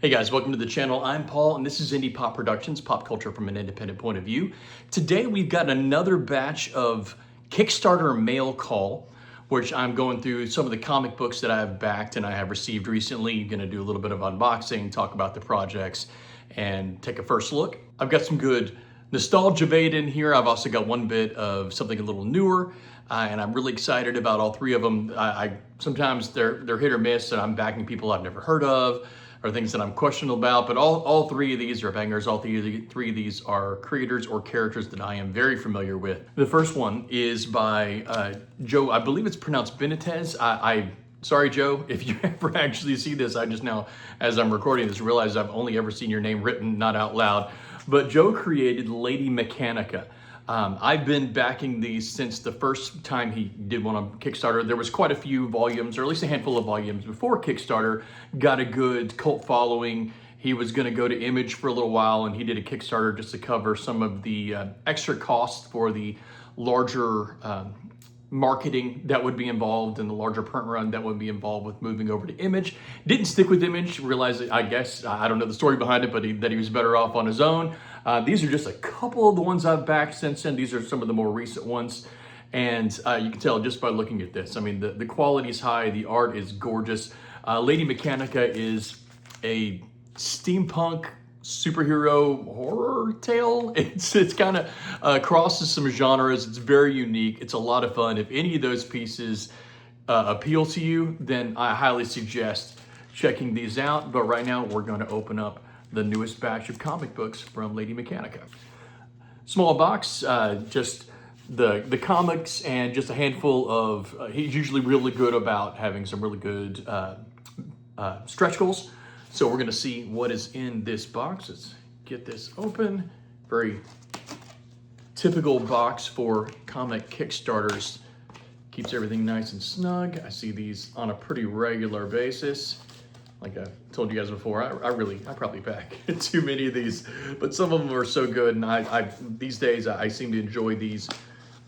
Hey guys, welcome to the channel. I'm Paul and this is Indie Pop Productions, pop culture from an independent point of view. Today we've got another batch of Kickstarter mail call, which I'm going through some of the comic books that I have backed and I have received recently. I'm gonna do a little bit of unboxing, talk about the projects, and take a first look. I've got some good nostalgia bait in here. I've also got one bit of something a little newer, and I'm really excited about all three of them. Sometimes they're hit or miss, and I'm backing people I've never heard of, or things that I'm questionable about, but all three of these are bangers. All three of these are creators or characters that I am very familiar with. The first one is by Joe, I believe it's pronounced Benitez. Sorry, Joe, if you ever actually see this. I just now, as I'm recording this, realize I've only ever seen your name written, not out loud. But Joe created Lady Mechanika. I've been backing these since the first time he did one on Kickstarter. There was quite a few volumes, or at least a handful of volumes before Kickstarter got a good cult following. He was gonna go to Image for a little while, and he did a Kickstarter just to cover some of the extra costs for the larger marketing that would be involved and the larger print run that would be involved with moving over to Image. Didn't stick with Image, realized, I guess, I don't know the story behind it, but that he was better off on his own. These are just a couple of the ones I've backed since then. These are some of the more recent ones. And you can tell just by looking at this. I mean, the quality is high, the art is gorgeous. Lady Mechanika is a steampunk superhero horror tale. It's kind of crosses some genres. It's very unique. It's a lot of fun. If any of those pieces appeal to you, then I highly suggest checking these out. But right now we're going to open up the newest batch of comic books from Lady Mechanika. Small box, just the comics and just a handful of, he's usually really good about having some really good stretch goals. So we're gonna see what is in this box. Let's get this open. Very typical box for comic Kickstarters. Keeps everything nice and snug. I see these on a pretty regular basis. Like I told you guys before, I probably pack too many of these, but some of them are so good. And these days I seem to enjoy these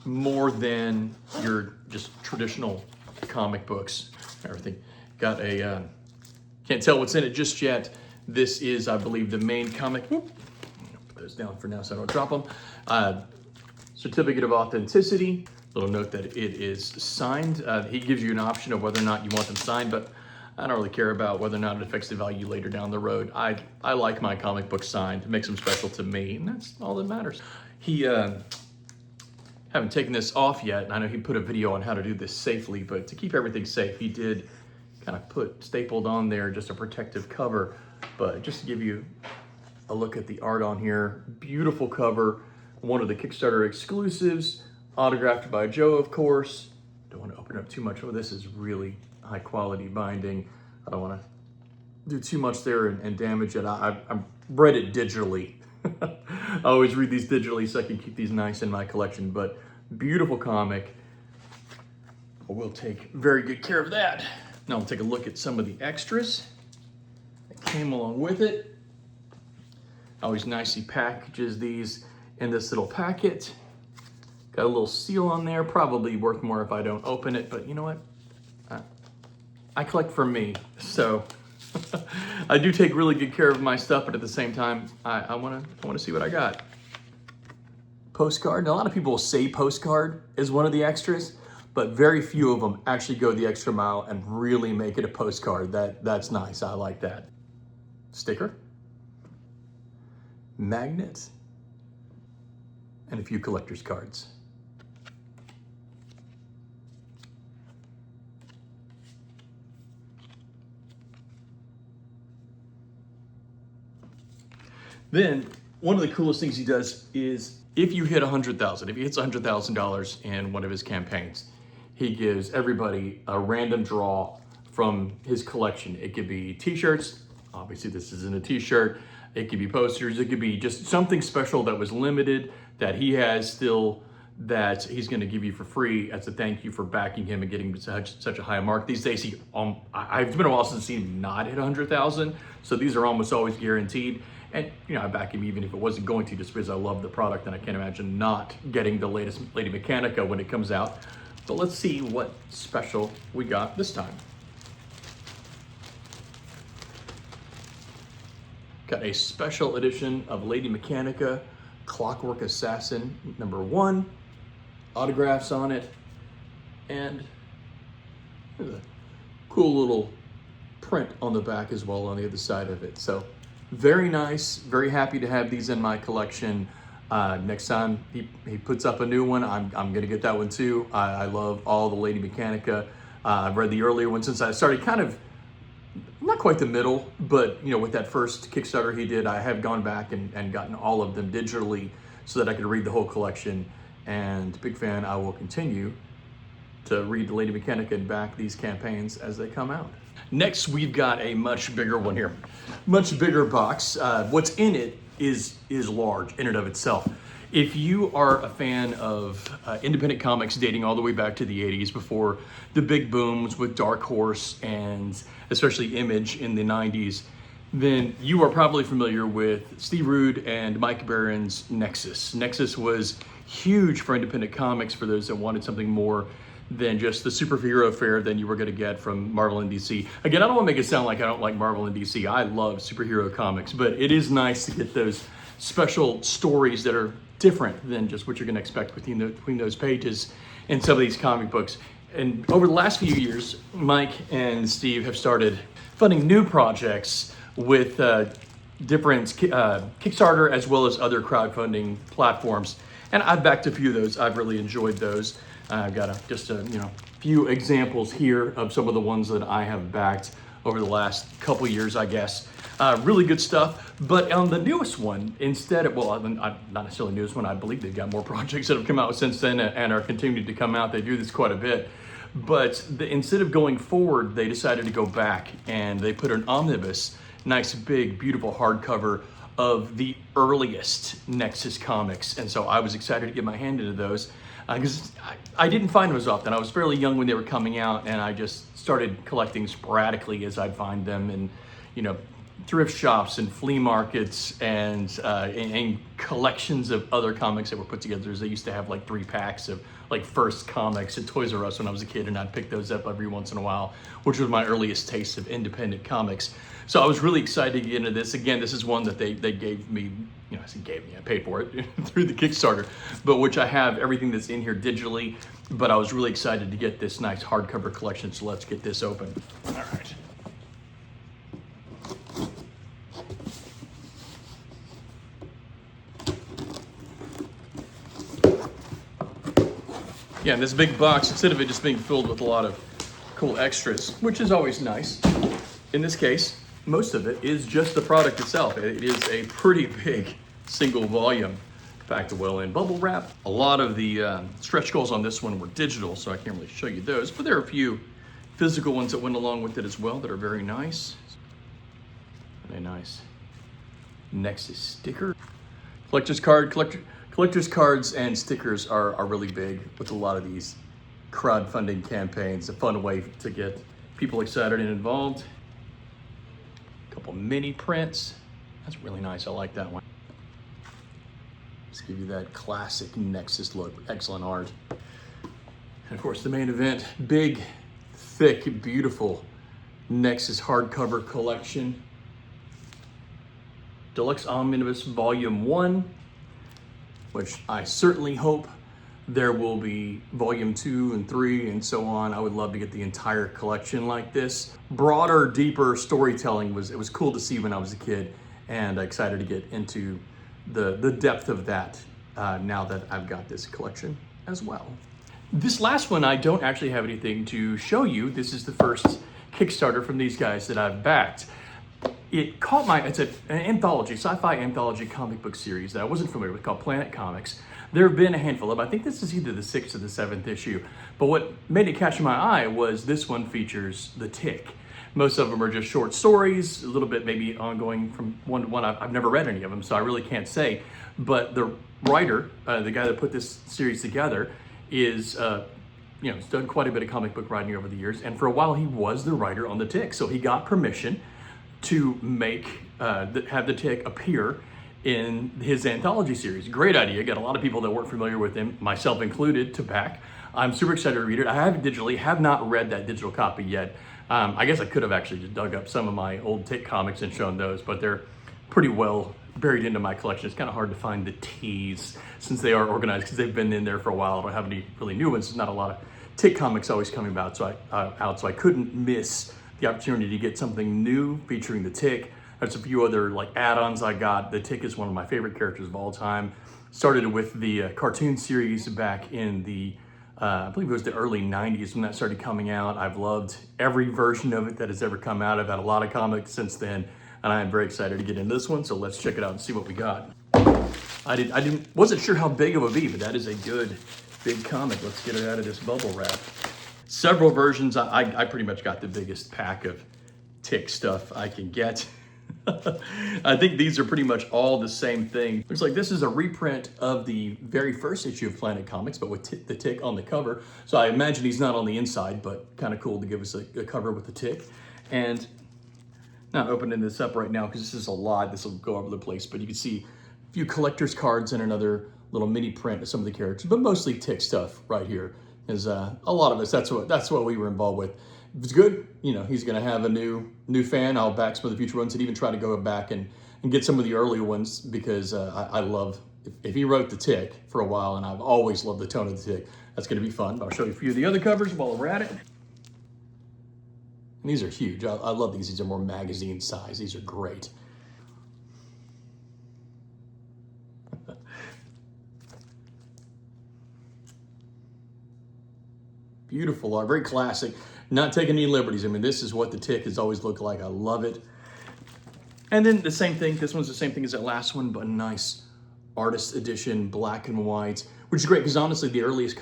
more than your just traditional comic books. Everything got a, can't tell what's in it just yet. This is, I believe, the main comic. Whoop. Put those down for now so I don't drop them. Certificate of authenticity. Little note that it is signed. He gives you an option of whether or not you want them signed, but I don't really care about whether or not it affects the value later down the road. I like my comic book signed. It makes them special to me, and that's all that matters. He, haven't taken this off yet, and I know he put a video on how to do this safely, but to keep everything safe, he did kind of put stapled on there just a protective cover. But just to give you a look at the art on here, beautiful cover, one of the Kickstarter exclusives, autographed by Joe, of course. Don't want to open up too much. Oh, this is really high quality binding. I don't want to do too much there and damage it. I've read it digitally. I always read these digitally so I can keep these nice in my collection, but beautiful comic. We'll take very good care of that. Now we'll take a look at some of the extras that came along with it. Always nicely packages these in this little packet. Got a little seal on there, probably worth more if I don't open it, but you know what? I collect for me, so I do take really good care of my stuff, but at the same time, I wanna see what I got. Postcard. Now, a lot of people say postcard is one of the extras, but very few of them actually go the extra mile and really make it a postcard. That's nice, I like that. Sticker, magnet, and a few collector's cards. Then, one of the coolest things he does is if you hit 100,000, if he hits $100,000 in one of his campaigns, he gives everybody a random draw from his collection. It could be t-shirts. Obviously this isn't a t-shirt. It could be posters. It could be just something special that was limited that he has still that he's going to give you for free as a thank you for backing him and getting such a high mark. These days, it's been a while since I've seen him not hit 100,000. So these are almost always guaranteed. And you know, I back him even if it wasn't going to, just because I love the product and I can't imagine not getting the latest Lady Mechanika when it comes out. But let's see what special we got this time. Got a special edition of Lady Mechanika, Clockwork Assassin #1, autographs on it, and there's a cool little print on the back as well on the other side of it. So very nice, very happy to have these in my collection. Next time he puts up a new one, I'm gonna get that one too. I love all the Lady Mechanika. I've read the earlier one since I started kind of, not quite the middle, but you know, with that first Kickstarter he did, I have gone back and gotten all of them digitally so that I could read the whole collection. And big fan, I will continue to read the Lady Mechanika and back these campaigns as they come out. Next, we've got a much bigger one here. Much bigger box. What's in it is large in and of itself. If you are a fan of independent comics dating all the way back to the 80s, before the big booms with Dark Horse and especially Image in the 90s, then you are probably familiar with Steve Rude and Mike Baron's Nexus. Nexus was huge for independent comics for those that wanted something more than just the superhero fare than you were going to get from Marvel and DC. Again, I don't want to make it sound like I don't like Marvel and DC. I love superhero comics, but it is nice to get those special stories that are different than just what you're going to expect between those pages in some of these comic books. And over the last few years, Mike and Steve have started funding new projects with different Kickstarter as well as other crowdfunding platforms. And I've backed a few of those. I've really enjoyed those. I've got just a few examples here of some of the ones that I have backed over the last couple years, I guess. Really good stuff. But on the newest one, instead of, well, not necessarily the newest one, I believe they've got more projects that have come out since then and are continuing to come out. They do this quite a bit. But instead of going forward, they decided to go back and they put an omnibus, nice, big, beautiful hardcover of the earliest Nexus comics. And so I was excited to get my hand into those because I didn't find them as often. I was fairly young when they were coming out, and I just started collecting sporadically as I'd find them in, thrift shops and flea markets and collections of other comics that were put together. They used to have like 3 packs of like first comics at Toys R Us when I was a kid, and I'd pick those up every once in a while, which was my earliest taste of independent comics. So I was really excited to get into this. Again, this is one that they gave me, I paid for it through the Kickstarter, but which I have everything that's in here digitally, but I was really excited to get this nice hardcover collection, so let's get this open. All right. Yeah, this big box, instead of it just being filled with a lot of cool extras, which is always nice, in this case, most of it is just the product itself. It is a pretty big single volume packed well in bubble wrap. A lot of the stretch goals on this one were digital, so I can't really show you those, but there are a few physical ones that went along with it as well that are very nice. And a nice Nexus sticker. Collector's cards and stickers are really big with a lot of these crowdfunding campaigns. A fun way to get people excited and involved. A couple mini prints. That's really nice. I like that one. Let's give you that classic Nexus look. Excellent art. And of course, the main event, big, thick, beautiful Nexus hardcover collection. Deluxe Omnibus Volume 1, which I certainly hope there will be Volume 2 and 3 and so on. I would love to get the entire collection like this. Broader, deeper storytelling it was cool to see when I was a kid, and excited to get into the depth of that now that I've got this collection as well. This last one, I don't actually have anything to show you. This is the first Kickstarter from these guys that I've backed. It caught it's an anthology, sci-fi anthology comic book series that I wasn't familiar with called Planet Comics. There have been a handful of them. I think this is either the 6th or the 7th issue. But what made it catch my eye was this one features The Tick. Most of them are just short stories, a little bit maybe ongoing from one to one. I've never read any of them, so I really can't say. But the writer, the guy that put this series together, is he's done quite a bit of comic book writing over the years, and for a while he was the writer on The Tick. So he got permission to have The Tick appear in his anthology series. Great idea. Got a lot of people that weren't familiar with him, myself included, to back. I'm super excited to read it. I have it digitally, have not read that digital copy yet. I guess I could have actually just dug up some of my old Tick comics and shown those, but they're pretty well buried into my collection. It's kind of hard to find the T's since they are organized because they've been in there for a while. I don't have any really new ones. There's not a lot of Tick comics always coming about, so I couldn't miss the opportunity to get something new featuring the Tick. There's a few other like add-ons I got. The Tick is one of my favorite characters of all time. Started with the cartoon series back in the, I believe it was the early 90s when that started coming out. I've loved every version of it that has ever come out. I've had a lot of comics since then, and I am very excited to get into this one. So let's check it out and see what we got. Wasn't sure how big it would be, but that is a good big comic. Let's get it out of this bubble wrap. Several versions. I pretty much got the biggest pack of Tick stuff I can get. I think these are pretty much all the same thing. Looks like this is a reprint of the very first issue of Planet Comics, but with the Tick on the cover. So I imagine he's not on the inside, but kind of cool to give us a cover with the Tick. And not opening this up right now because this is a lot. This will go all over the place, but you can see a few collector's cards and another little mini print of some of the characters, but mostly Tick stuff right here. Is a lot of us. That's what we were involved with. If it's good, you know, he's going to have a new fan. I'll back some of the future ones and even try to go back and get some of the early ones because I love, if he wrote the Tick for a while, and I've always loved the tone of the Tick, that's going to be fun. But I'll show you a few of the other covers while we're at it. And these are huge. I love these. These are more magazine size. These are great. Beautiful art, very classic. Not taking any liberties. I mean, this is what the Tick has always looked like. I love it. And then the same thing. This one's the same thing as that last one, but a nice artist edition, black and white, which is great because honestly, the earliest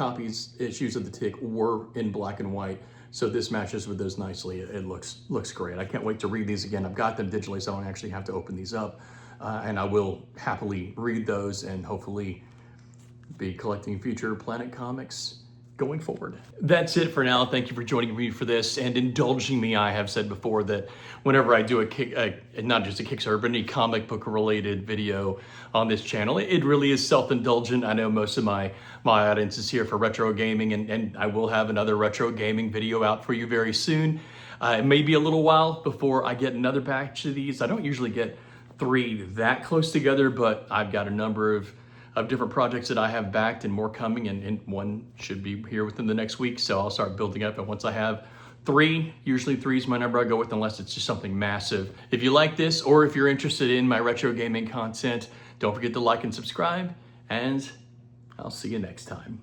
issues of the Tick were in black and white. So this matches with those nicely. It looks great. I can't wait to read these again. I've got them digitally, so I don't actually have to open these up. And I will happily read those and hopefully be collecting future Planet Comics going forward. That's it for now. Thank you for joining me for this and indulging me. I have said before that whenever I do not just a Kickstarter, but any comic book related video on this channel, it really is self-indulgent. I know most of my audience is here for retro gaming, and I will have another retro gaming video out for you very soon. It may be a little while before I get another batch of these. I don't usually get 3 that close together, but I've got a number of different projects that I have backed and more coming, and one should be here within the next week. So I'll start building up, and once I have 3, usually 3 is my number I go with unless it's just something massive. If you like this, or if you're interested in my retro gaming content, don't forget to like and subscribe, and I'll see you next time.